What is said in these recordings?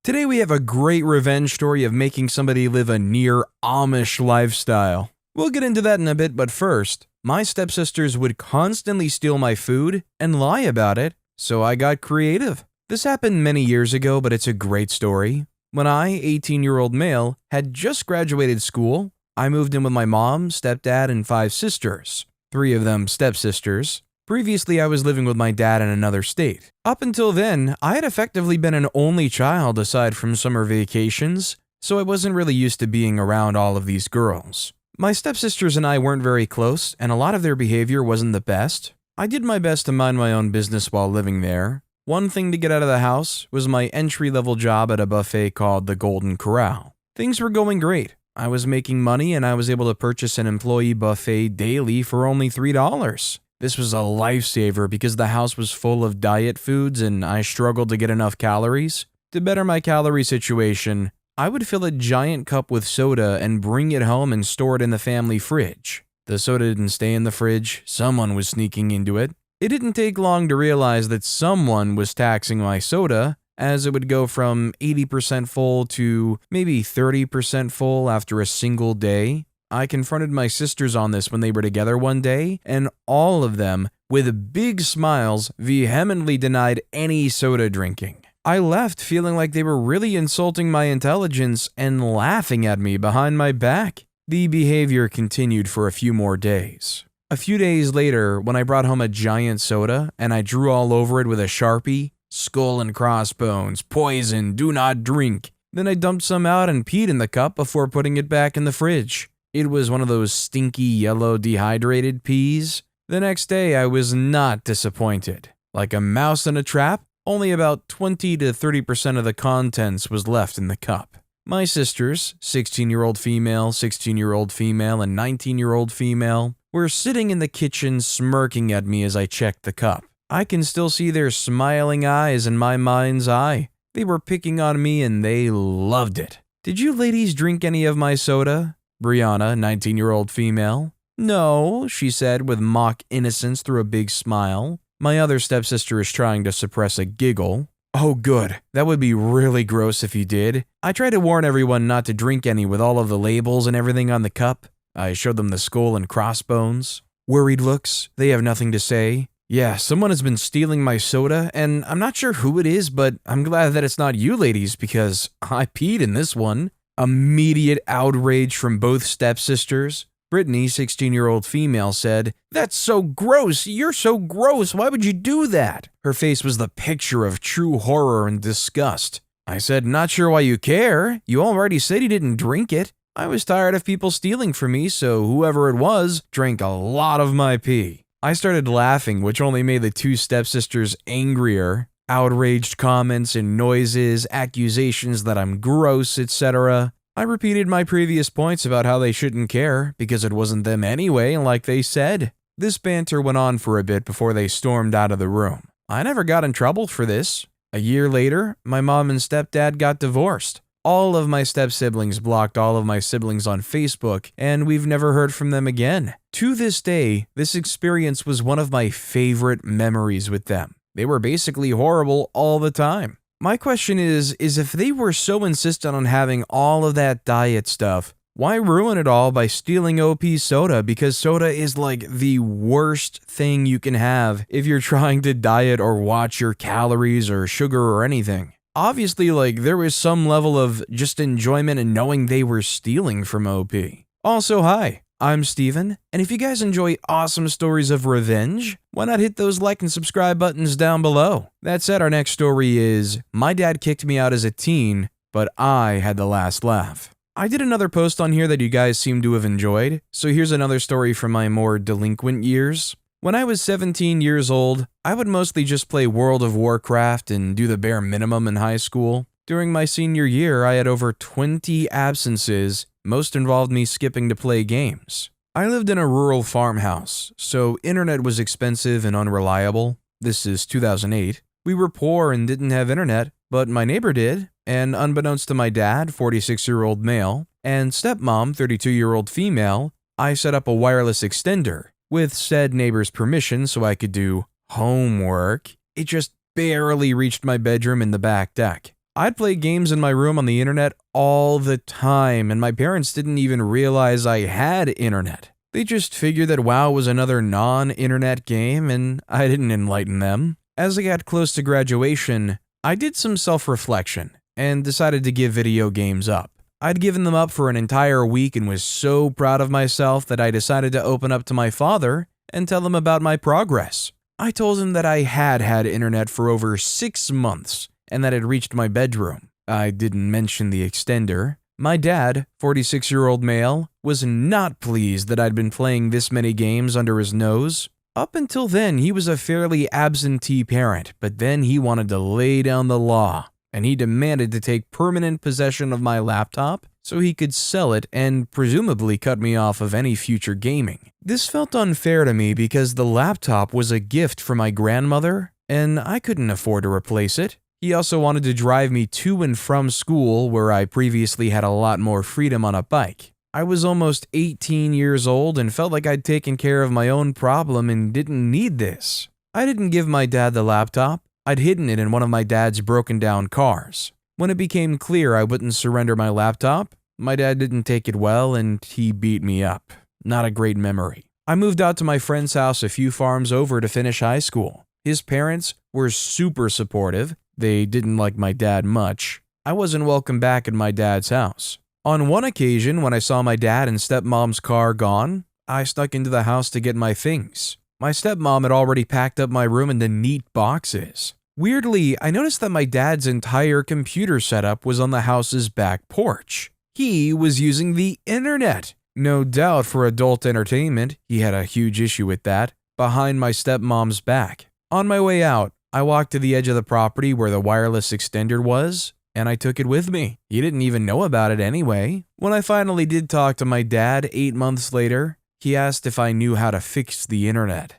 Today we have a great revenge story of making somebody live a near Amish lifestyle. We'll get into that in a bit, but first, my stepsisters would constantly steal my food and lie about it, so I got creative. This happened many years ago, but it's a great story. When I, 18-year-old male, had just graduated school, I moved in with my mom, stepdad, and 5 sisters. 3 of them stepsisters. Previously, I was living with my dad in another state. Up until then, I had effectively been an only child aside from summer vacations, so I wasn't really used to being around all of these girls. My stepsisters and I weren't very close, and a lot of their behavior wasn't the best. I did my best to mind my own business while living there. One thing to get out of the house was my entry-level job at a buffet called the Golden Corral. Things were going great. I was making money and I was able to purchase an employee buffet daily for only $3. This was a lifesaver because the house was full of diet foods and I struggled to get enough calories. To better my calorie situation, I would fill a giant cup with soda and bring it home and store it in the family fridge. The soda didn't stay in the fridge, someone was sneaking into it. It didn't take long to realize that someone was taxing my soda, as it would go from 80% full to maybe 30% full after a single day. I confronted my sisters on this when they were together one day, and all of them, with big smiles, vehemently denied any soda drinking. I left feeling like they were really insulting my intelligence and laughing at me behind my back. The behavior continued for a few more days. A few days later, when I brought home a giant soda and I drew all over it with a Sharpie, skull and crossbones, poison, do not drink. Then I dumped some out and peed in the cup before putting it back in the fridge. It was one of those stinky yellow dehydrated peas. The next day, I was not disappointed. Like a mouse in a trap, only about 20 to 30% of the contents was left in the cup. My sisters, 16-year-old female, 16-year-old female, and 19-year-old female, were sitting in the kitchen smirking at me as I checked the cup. I can still see their smiling eyes in my mind's eye. They were picking on me and they loved it. Did you ladies drink any of my soda? Brianna, 19-year-old female. No, she said with mock innocence through a big smile. My other stepsister is trying to suppress a giggle. Oh good, that would be really gross if you did. I tried to warn everyone not to drink any with all of the labels and everything on the cup. I showed them the skull and crossbones. Worried looks, they have nothing to say. Yeah, someone has been stealing my soda, and I'm not sure who it is, but I'm glad that it's not you ladies because I peed in this one. Immediate outrage from both stepsisters. Brittany, 16-year-old female, said, "That's so gross! You're so gross! Why would you do that?" Her face was the picture of true horror and disgust. I said, "Not sure why you care. You already said you didn't drink it. I was tired of people stealing from me, so whoever it was drank a lot of my pee." I started laughing, which only made the 2 stepsisters angrier. Outraged comments and noises, accusations that I'm gross, etc. I repeated my previous points about how they shouldn't care, because it wasn't them anyway, like they said. This banter went on for a bit before they stormed out of the room. I never got in trouble for this. A year later, my mom and stepdad got divorced. All of my step-siblings blocked all of my siblings on Facebook, and we've never heard from them again. To this day, this experience was one of my favorite memories with them. They were basically horrible all the time. My question is if they were so insistent on having all of that diet stuff, why ruin it all by stealing OP's soda? Because soda is like the worst thing you can have if you're trying to diet or watch your calories or sugar or anything. Obviously, there was some level of just enjoyment in knowing they were stealing from OP. Also, hi, I'm Steven, and if you guys enjoy awesome stories of revenge, why not hit those like and subscribe buttons down below? That said, our next story is, my dad kicked me out as a teen, but I had the last laugh. I did another post on here that you guys seem to have enjoyed, so here's another story from my more delinquent years. When I was 17 years old, I would mostly just play World of Warcraft and do the bare minimum in high school. During my senior year, I had over 20 absences. Most involved me skipping to play games. I lived in a rural farmhouse, so internet was expensive and unreliable. This is 2008. We were poor and didn't have internet, but my neighbor did, and unbeknownst to my dad, 46-year-old male, and stepmom, 32-year-old female, I set up a wireless extender. With said neighbor's permission so I could do homework, it just barely reached my bedroom in the back deck. I'd play games in my room on the internet all the time, and my parents didn't even realize I had internet. They just figured that WoW was another non-internet game, and I didn't enlighten them. As I got close to graduation, I did some self-reflection and decided to give video games up. I'd given them up for an entire week and was so proud of myself that I decided to open up to my father and tell him about my progress. I told him that I had internet for over 6 months and that it reached my bedroom. I didn't mention the extender. My dad, 46-year-old male, was not pleased that I'd been playing this many games under his nose. Up until then, he was a fairly absentee parent, but then he wanted to lay down the law, and he demanded to take permanent possession of my laptop so he could sell it and presumably cut me off of any future gaming. This felt unfair to me because the laptop was a gift from my grandmother, and I couldn't afford to replace it. He also wanted to drive me to and from school, where I previously had a lot more freedom on a bike. I was almost 18 years old and felt like I'd taken care of my own problem and didn't need this. I didn't give my dad the laptop. I'd hidden it in one of my dad's broken down cars. When it became clear I wouldn't surrender my laptop, my dad didn't take it well and he beat me up. Not a great memory. I moved out to my friend's house a few farms over to finish high school. His parents were super supportive. They didn't like my dad much. I wasn't welcome back at my dad's house. On one occasion, when I saw my dad and stepmom's car gone, I snuck into the house to get my things. My stepmom had already packed up my room into neat boxes. Weirdly, I noticed that my dad's entire computer setup was on the house's back porch. He was using the internet. No doubt for adult entertainment, he had a huge issue with that, behind my stepmom's back. On my way out, I walked to the edge of the property where the wireless extender was, and I took it with me. He didn't even know about it anyway. When I finally did talk to my dad 8 months later, he asked if I knew how to fix the internet.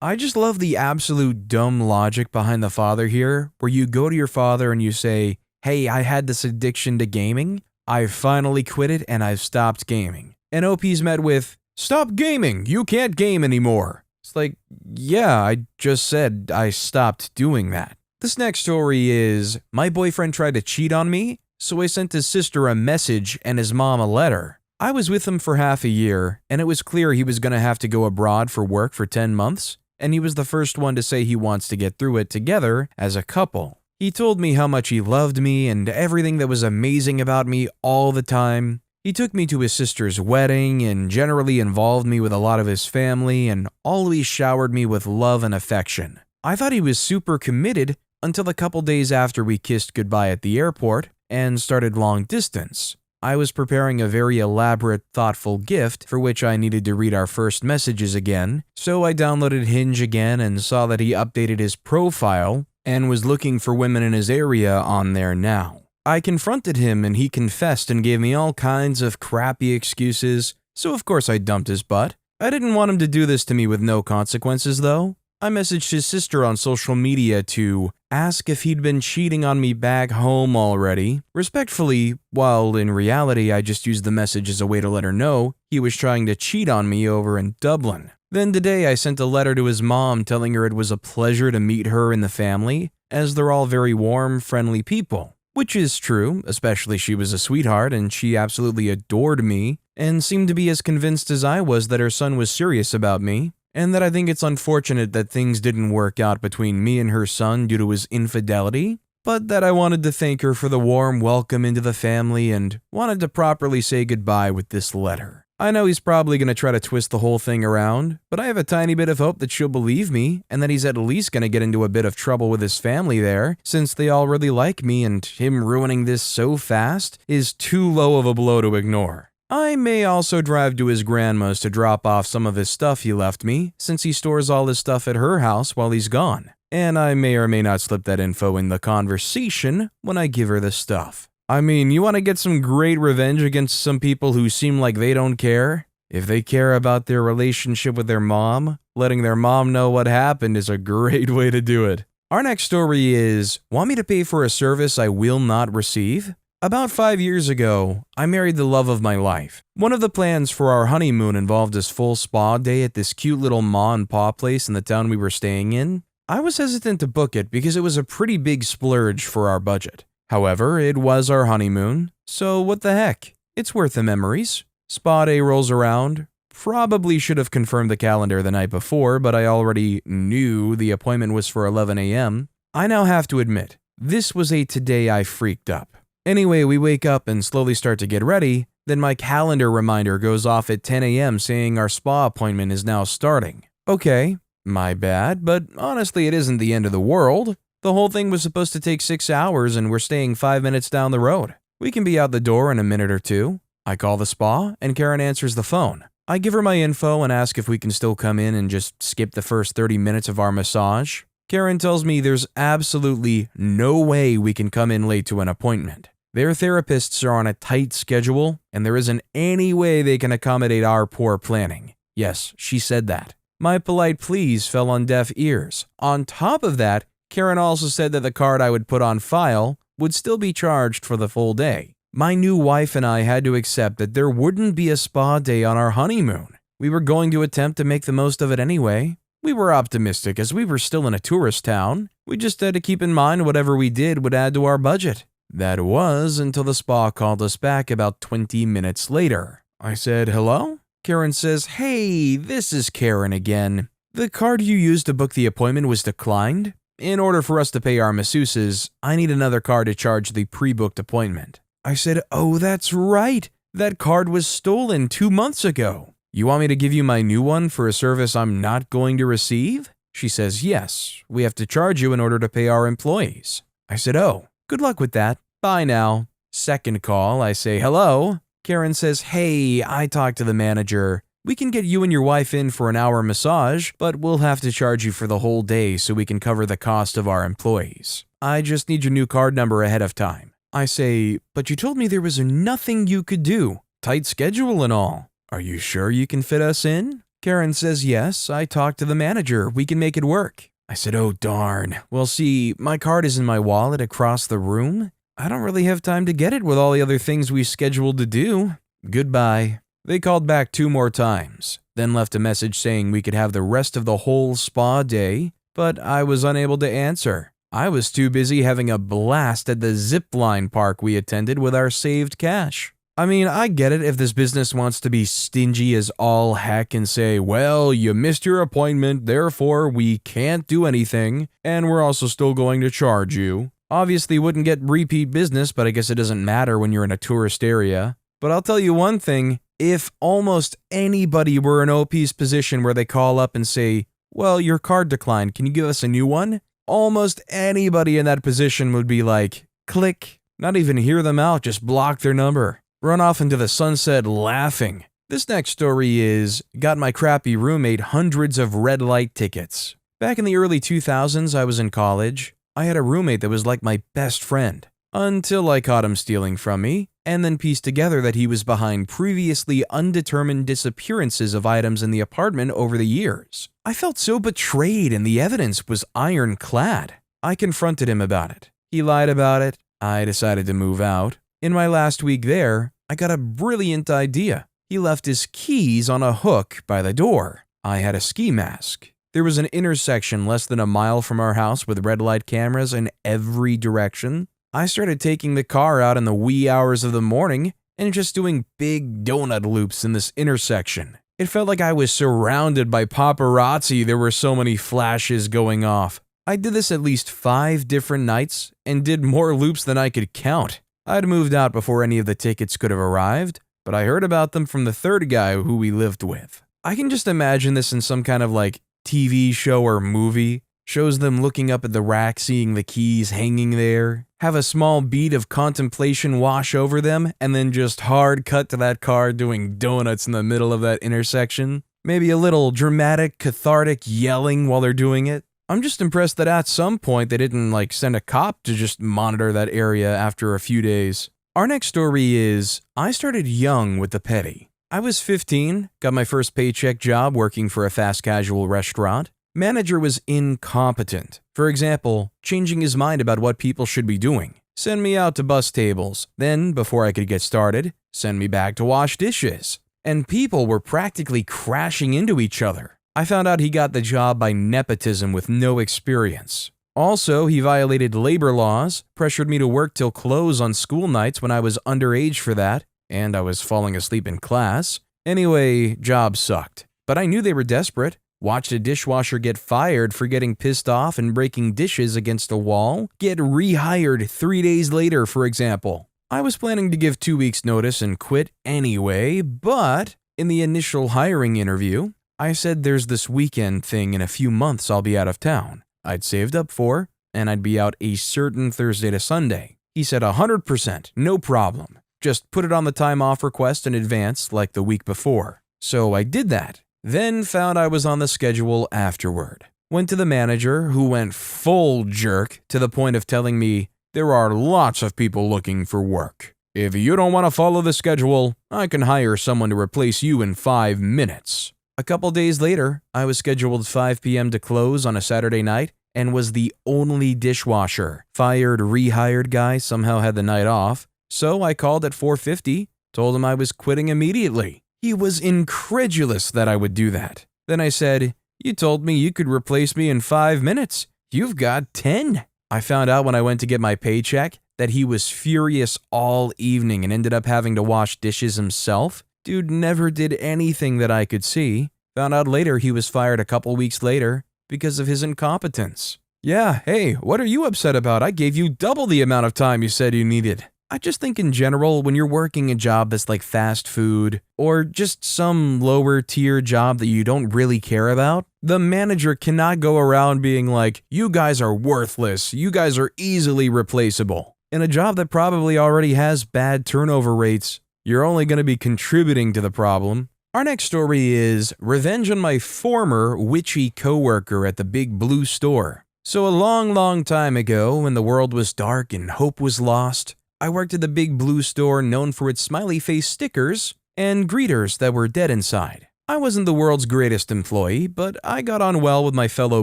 I just love the absolute dumb logic behind the father here, where you go to your father and you say, "Hey, I had this addiction to gaming. I finally quit it and I've stopped gaming." And OP's met with, "Stop gaming, you can't game anymore." It's like, yeah, I just said I stopped doing that. This next story is, my boyfriend tried to cheat on me, so I sent his sister a message and his mom a letter. I was with him for half a year, and it was clear he was going to have to go abroad for work for 10 months, and he was the first one to say he wants to get through it together as a couple. He told me how much he loved me and everything that was amazing about me all the time. He took me to his sister's wedding and generally involved me with a lot of his family and always showered me with love and affection. I thought he was super committed until a couple days after we kissed goodbye at the airport and started long distance. I was preparing a very elaborate, thoughtful gift for which I needed to read our first messages again, so I downloaded Hinge again and saw that he updated his profile and was looking for women in his area on there now. I confronted him and he confessed and gave me all kinds of crappy excuses, so of course I dumped his butt. I didn't want him to do this to me with no consequences though. I messaged his sister on social media to ask if he'd been cheating on me back home already, respectfully, while in reality I just used the message as a way to let her know he was trying to cheat on me over in Dublin. Then today I sent a letter to his mom telling her it was a pleasure to meet her and the family, as they're all very warm, friendly people. Which is true, especially she was a sweetheart and she absolutely adored me and seemed to be as convinced as I was that her son was serious about me, and that I think it's unfortunate that things didn't work out between me and her son due to his infidelity, but that I wanted to thank her for the warm welcome into the family and wanted to properly say goodbye with this letter. I know he's probably going to try to twist the whole thing around, but I have a tiny bit of hope that she'll believe me and that he's at least going to get into a bit of trouble with his family there, since they all really like me and him ruining this so fast is too low of a blow to ignore. I may also drive to his grandma's to drop off some of his stuff he left me, since he stores all his stuff at her house while he's gone. And I may or may not slip that info in the conversation when I give her the stuff. I mean, you want to get some great revenge against some people who seem like they don't care? If they care about their relationship with their mom, letting their mom know what happened is a great way to do it. Our next story is, want me to pay for a service I will not receive? About 5 years ago, I married the love of my life. One of the plans for our honeymoon involved this full spa day at this cute little ma and pa place in the town we were staying in. I was hesitant to book it because it was a pretty big splurge for our budget. However, it was our honeymoon, so what the heck? It's worth the memories. Spa day rolls around. Probably should have confirmed the calendar the night before, but I already knew the appointment was for 11 a.m. I now have to admit, this was a today I freaked up. Anyway, we wake up and slowly start to get ready, then my calendar reminder goes off at 10 a.m. saying our spa appointment is now starting. Okay, my bad, but honestly it isn't the end of the world. The whole thing was supposed to take 6 hours and we're staying 5 minutes down the road. We can be out the door in a minute or two. I call the spa and Karen answers the phone. I give her my info and ask if we can still come in and just skip the first 30 minutes of our massage. Karen tells me there's absolutely no way we can come in late to an appointment. Their therapists are on a tight schedule and there isn't any way they can accommodate our poor planning. Yes, she said that. My polite pleas fell on deaf ears. On top of that, Karen also said that the card I would put on file would still be charged for the full day. My new wife and I had to accept that there wouldn't be a spa day on our honeymoon. We were going to attempt to make the most of it anyway. We were optimistic as we were still in a tourist town. We just had to keep in mind whatever we did would add to our budget. That was until the spa called us back about 20 minutes later. I said, "Hello?" Karen says, "Hey, this is Karen again. The card you used to book the appointment was declined. In order for us to pay our masseuses, I need another card to charge the pre-booked appointment." I said, "Oh, that's right. That card was stolen 2 months ago. You want me to give you my new one for a service I'm not going to receive?" She says, "Yes, we have to charge you in order to pay our employees." I said, "Oh, good luck with that. Bye now." Second call, I say, "Hello?" Karen says, "Hey, I talked to the manager. We can get you and your wife in for an hour massage, but we'll have to charge you for the whole day so we can cover the cost of our employees. I just need your new card number ahead of time." I say, "But you told me there was nothing you could do. Tight schedule and all. Are you sure you can fit us in?" Karen says, "Yes, I talked to the manager. We can make it work." I said, "Oh darn. Well, see, my card is in my wallet across the room. I don't really have time to get it with all the other things we scheduled to do. Goodbye." They called back 2 more times, then left a message saying we could have the rest of the whole spa day, but I was unable to answer. I was too busy having a blast at the zipline park we attended with our saved cash. I mean, I get it if this business wants to be stingy as all heck and say, "Well, you missed your appointment, therefore we can't do anything, and we're also still going to charge you." Obviously wouldn't get repeat business, but I guess it doesn't matter when you're in a tourist area. But I'll tell you one thing, if almost anybody were in OP's position where they call up and say, "Well, your card declined, can you give us a new one?" Almost anybody in that position would be like, click, not even hear them out, just block their number. Run off into the sunset laughing. This next story is, got my crappy roommate hundreds of red light tickets. Back in the early 2000s, I was in college. I had a roommate that was like my best friend. Until I caught him stealing from me, and then pieced together that he was behind previously undetermined disappearances of items in the apartment over the years. I felt so betrayed and the evidence was ironclad. I confronted him about it. He lied about it. I decided to move out. In my last week there, I got a brilliant idea. He left his keys on a hook by the door. I had a ski mask. There was an intersection less than a mile from our house with red light cameras in every direction. I started taking the car out in the wee hours of the morning and just doing big donut loops in this intersection. It felt like I was surrounded by paparazzi. There were so many flashes going off. I did this at least 5 different nights and did more loops than I could count. I'd moved out before any of the tickets could have arrived, but I heard about them from the third guy who we lived with. I can just imagine this in some kind of like TV show or movie. Shows them looking up at the rack, seeing the keys hanging there, have a small beat of contemplation wash over them, and then just hard cut to that car doing donuts in the middle of that intersection. Maybe a little dramatic, cathartic yelling while they're doing it. I'm just impressed that at some point they didn't send a cop to just monitor that area after a few days. Our next story is, I started young with the petty. I was 15, got my first paycheck job working for a fast casual restaurant. Manager was incompetent. For example, changing his mind about what people should be doing. Send me out to bus tables. Then, before I could get started, send me back to wash dishes. And people were practically crashing into each other. I found out he got the job by nepotism with no experience. Also, he violated labor laws, pressured me to work till close on school nights when I was underage for that, and I was falling asleep in class. Anyway, job sucked. But I knew they were desperate. Watched a dishwasher get fired for getting pissed off and breaking dishes against a wall, get rehired 3 days later, for example. I was planning to give 2 weeks' notice and quit anyway, but in the initial hiring interview, I said there's this weekend thing in a few months I'll be out of town. I'd saved up for, and I'd be out a certain Thursday to Sunday. He said 100%, no problem. Just put it on the time off request in advance like the week before. So I did that. Then found I was on the schedule afterward. Went to the manager, who went full jerk to the point of telling me, there are lots of people looking for work. If you don't want to follow the schedule, I can hire someone to replace you in 5 minutes. A couple days later, I was scheduled 5 p.m. to close on a Saturday night and was the only dishwasher. Fired, rehired guy somehow had the night off, so I called at 4:50, told him I was quitting immediately. He was incredulous that I would do that. Then I said, you told me you could replace me in 5 minutes. You've got 10. I found out when I went to get my paycheck that he was furious all evening and ended up having to wash dishes himself. Dude never did anything that I could see. Found out later he was fired a couple weeks later because of his incompetence. Yeah, hey, what are you upset about? I gave you double the amount of time you said you needed. I just think in general, when you're working a job that's like fast food or just some lower tier job that you don't really care about, the manager cannot go around being like, you guys are worthless, you guys are easily replaceable. In a job that probably already has bad turnover rates, you're only going to be contributing to the problem. Our next story is revenge on my former witchy coworker at the big blue store. So a long time ago, when the world was dark and hope was lost, I worked at the big blue store known for its smiley face stickers and greeters that were dead inside. I wasn't the world's greatest employee, but I got on well with my fellow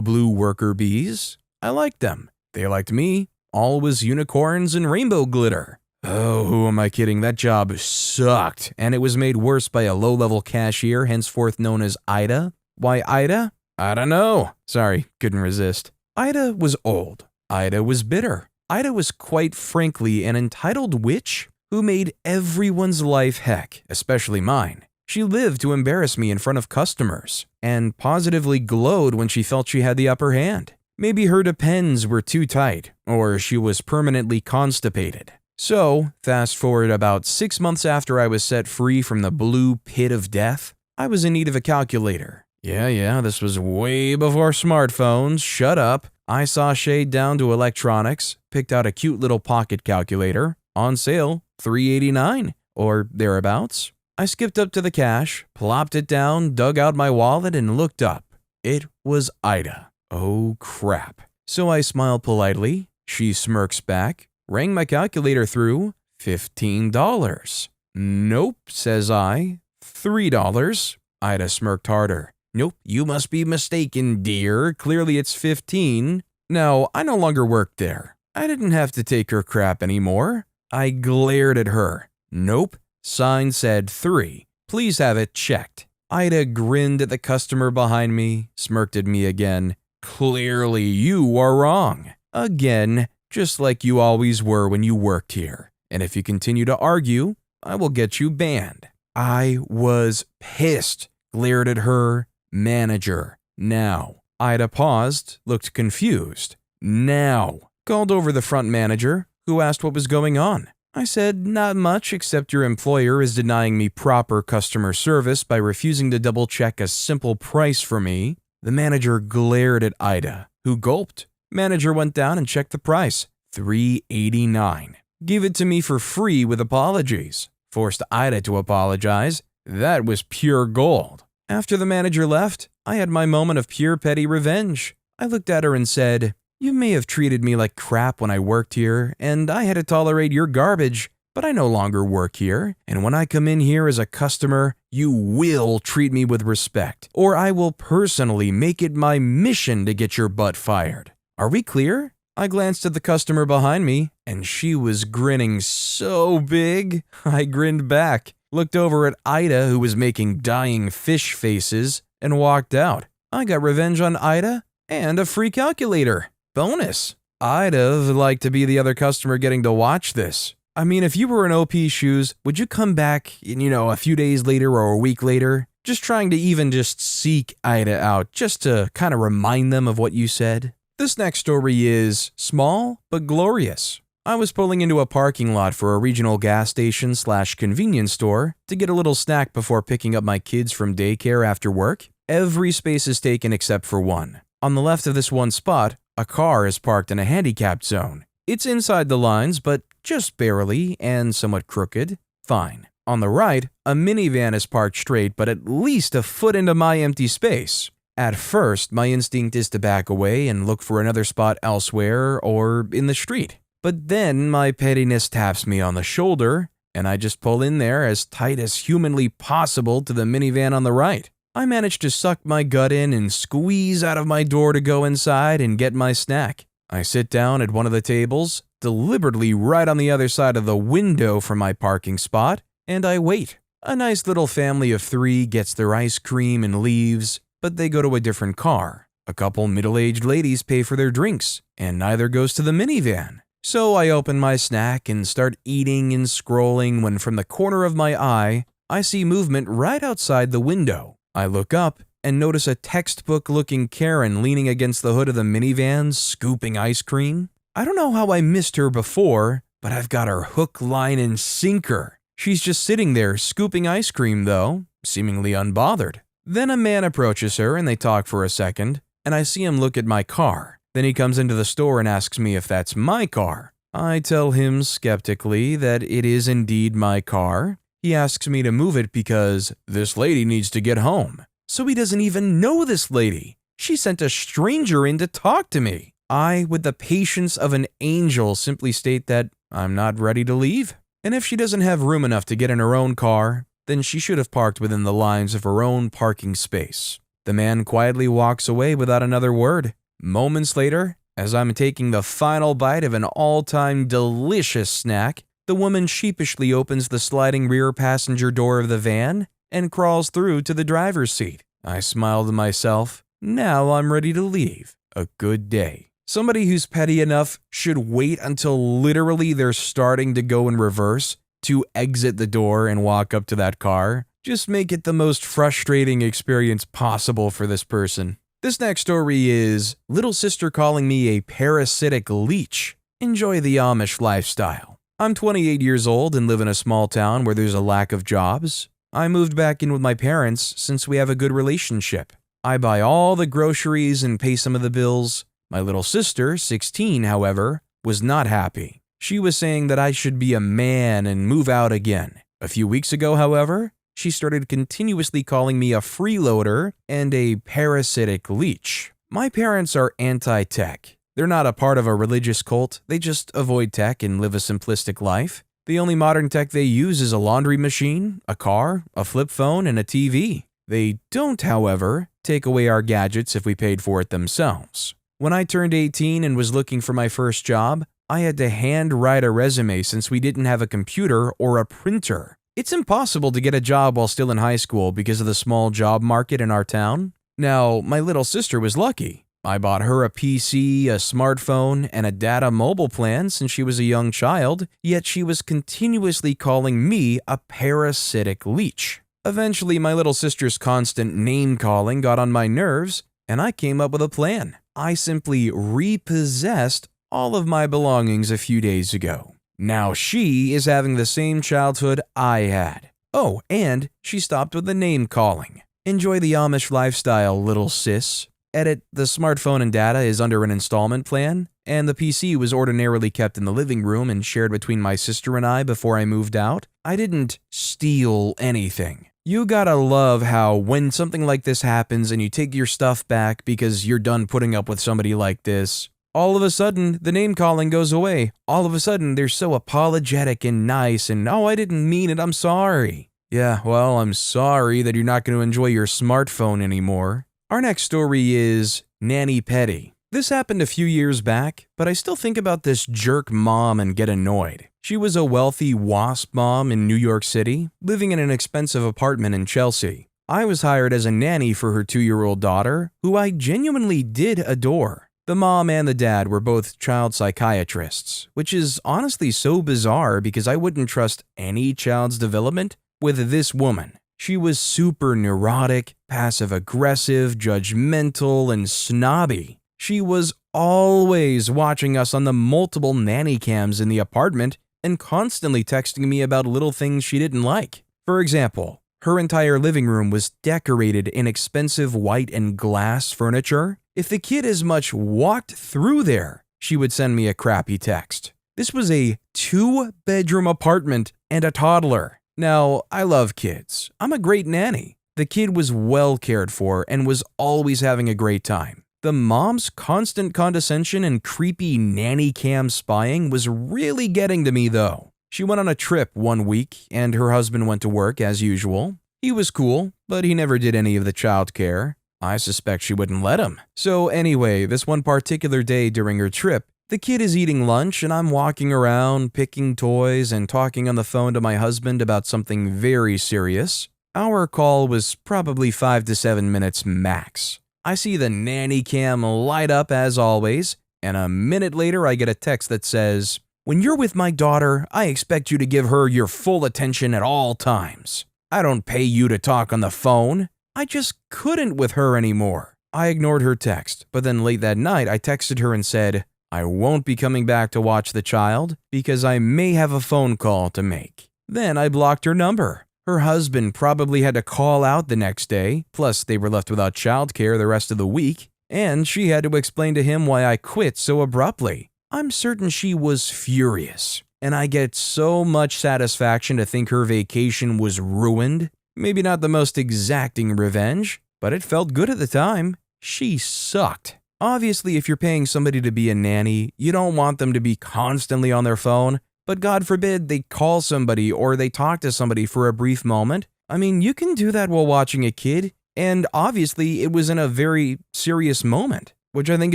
blue worker bees. I liked them. They liked me. All was unicorns and rainbow glitter. Oh, who am I kidding? That job sucked, and it was made worse by a low-level cashier, henceforth known as Ida. Why Ida? I don't know. Sorry, couldn't resist. Ida was old. Ida was bitter. Ida was quite frankly an entitled witch who made everyone's life heck, especially mine. She lived to embarrass me in front of customers, and positively glowed when she felt she had the upper hand. Maybe her depends were too tight, or she was permanently constipated. So, fast forward about 6 months after I was set free from the blue pit of death, I was in need of a calculator. Yeah, this was way before smartphones, shut up. I sashayed down to electronics, picked out a cute little pocket calculator, on sale, $3.89, or thereabouts. I skipped up to the cash, plopped it down, dug out my wallet, and looked up. It was Ida. Oh crap. So I smiled politely, she smirks back, rang my calculator through, $15. Nope, says I. $3. Ida smirked harder. Nope, you must be mistaken, dear. Clearly it's 15. Now, I no longer worked there. I didn't have to take her crap anymore. I glared at her. Nope, sign said 3. Please have it checked. Ida grinned at the customer behind me, smirked at me again. Clearly you are wrong. Again, just like you always were when you worked here. And if you continue to argue, I will get you banned. I was pissed. Glared at her. Manager. Now. Ida paused, looked confused. Now. Called over the front manager, who asked what was going on. I said, not much, except your employer is denying me proper customer service by refusing to double-check a simple price for me. The manager glared at Ida, who gulped. Manager went down and checked the price. $3.89. Give it to me for free with apologies. Forced Ida to apologize. That was pure gold. After the manager left, I had my moment of pure petty revenge. I looked at her and said, you may have treated me like crap when I worked here, and I had to tolerate your garbage, but I no longer work here, and when I come in here as a customer, you will treat me with respect, or I will personally make it my mission to get your butt fired. Are we clear? I glanced at the customer behind me, and she was grinning so big, I grinned back. Looked over at Ida, who was making dying fish faces, and walked out. I got revenge on Ida and a free calculator. Bonus. I'd have liked to be the other customer getting to watch this. I mean, if you were in OP's shoes, would you come back, a few days later or a week later, just trying to even just seek Ida out, just to kind of remind them of what you said? This next story is small but glorious. I was pulling into a parking lot for a regional gas station / convenience store to get a little snack before picking up my kids from daycare after work. Every space is taken except for one. On the left of this one spot, a car is parked in a handicapped zone. It's inside the lines, but just barely and somewhat crooked. Fine. On the right, a minivan is parked straight but at least a foot into my empty space. At first, my instinct is to back away and look for another spot elsewhere or in the street. But then my pettiness taps me on the shoulder, and I just pull in there as tight as humanly possible to the minivan on the right. I manage to suck my gut in and squeeze out of my door to go inside and get my snack. I sit down at one of the tables, deliberately right on the other side of the window from my parking spot, and I wait. A nice little family of 3 gets their ice cream and leaves, but they go to a different car. A couple middle-aged ladies pay for their drinks, and neither goes to the minivan. So I open my snack and start eating and scrolling when from the corner of my eye, I see movement right outside the window. I look up and notice a textbook-looking Karen leaning against the hood of the minivan, scooping ice cream. I don't know how I missed her before, but I've got her hook, line, and sinker. She's just sitting there scooping ice cream, though, seemingly unbothered. Then a man approaches her and they talk for a second, and I see him look at my car. Then he comes into the store and asks me if that's my car. I tell him skeptically that it is indeed my car. He asks me to move it because this lady needs to get home. So he doesn't even know this lady. She sent a stranger in to talk to me. I, with the patience of an angel, simply state that I'm not ready to leave. And if she doesn't have room enough to get in her own car, then she should have parked within the lines of her own parking space. The man quietly walks away without another word. Moments later, as I'm taking the final bite of an all-time delicious snack, the woman sheepishly opens the sliding rear passenger door of the van and crawls through to the driver's seat. I smile to myself. Now I'm ready to leave. A good day. Somebody who's petty enough should wait until literally they're starting to go in reverse to exit the door and walk up to that car. Just make it the most frustrating experience possible for this person. This next story is little sister calling me a parasitic leech. Enjoy the Amish lifestyle. I'm 28 years old and live in a small town where there's a lack of jobs. I moved back in with my parents since we have a good relationship. I buy all the groceries and pay some of the bills. My little sister, 16, however, was not happy. She was saying that I should be a man and move out again. A few weeks ago, however, she started continuously calling me a freeloader and a parasitic leech. My parents are anti-tech. They're not a part of a religious cult, they just avoid tech and live a simplistic life. The only modern tech they use is a laundry machine, a car, a flip phone, and a TV. They don't, however, take away our gadgets if we paid for it themselves. When I turned 18 and was looking for my first job, I had to handwrite a resume since we didn't have a computer or a printer. It's impossible to get a job while still in high school because of the small job market in our town. Now, my little sister was lucky. I bought her a PC, a smartphone, and a data mobile plan since she was a young child, yet she was continuously calling me a parasitic leech. Eventually, my little sister's constant name-calling got on my nerves, and I came up with a plan. I simply repossessed all of my belongings a few days ago. Now she is having the same childhood I had. Oh, and she stopped with the name-calling. Enjoy the Amish lifestyle, little sis. Edit, the smartphone and data is under an installment plan, and the PC was ordinarily kept in the living room and shared between my sister and I before I moved out. I didn't steal anything. You gotta love how when something like this happens and you take your stuff back because you're done putting up with somebody like this, all of a sudden the name calling goes away. All of a sudden they're so apologetic and nice and, oh, I didn't mean it, I'm sorry. Yeah, well, I'm sorry that you're not going to enjoy your smartphone anymore. Our next story is Nanny Petty. This happened a few years back, but I still think about this jerk mom and get annoyed. She was a wealthy WASP mom in New York City, living in an expensive apartment in Chelsea. I was hired as a nanny for her 2-year-old daughter, who I genuinely did adore. The mom and the dad were both child psychiatrists, which is honestly so bizarre because I wouldn't trust any child's development with this woman. She was super neurotic, passive-aggressive, judgmental, and snobby. She was always watching us on the multiple nanny cams in the apartment and constantly texting me about little things she didn't like. For example, her entire living room was decorated in expensive white and glass furniture. If the kid as much walked through there, she would send me a crappy text. This was a 2-bedroom apartment and a toddler. Now, I love kids. I'm a great nanny. The kid was well cared for and was always having a great time. The mom's constant condescension and creepy nanny cam spying was really getting to me though. She went on a trip one week and her husband went to work as usual. He was cool, but he never did any of the childcare. I suspect she wouldn't let him. So anyway, this one particular day during her trip, the kid is eating lunch and I'm walking around, picking toys and talking on the phone to my husband about something very serious. Our call was probably 5 to 7 minutes max. I see the nanny cam light up as always, and a minute later I get a text that says, "When you're with my daughter, I expect you to give her your full attention at all times. I don't pay you to talk on the phone." I just couldn't with her anymore. I ignored her text, but then late that night I texted her and said, "I won't be coming back to watch the child because I may have a phone call to make." Then I blocked her number. Her husband probably had to call out the next day, plus they were left without childcare the rest of the week, and she had to explain to him why I quit so abruptly. I'm certain she was furious, and I get so much satisfaction to think her vacation was ruined. Maybe not the most exacting revenge, but it felt good at the time. She sucked. Obviously, if you're paying somebody to be a nanny, you don't want them to be constantly on their phone, but God forbid they call somebody or they talk to somebody for a brief moment. I mean, you can do that while watching a kid, and obviously it was in a very serious moment, which I think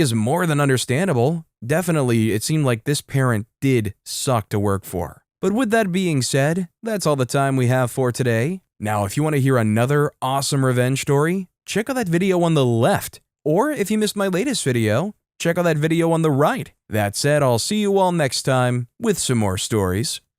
is more than understandable. Definitely, it seemed like this parent did suck to work for. But with that being said, that's all the time we have for today. Now, if you want to hear another awesome revenge story, check out that video on the left. Or if you missed my latest video, check out that video on the right. That said, I'll see you all next time with some more stories.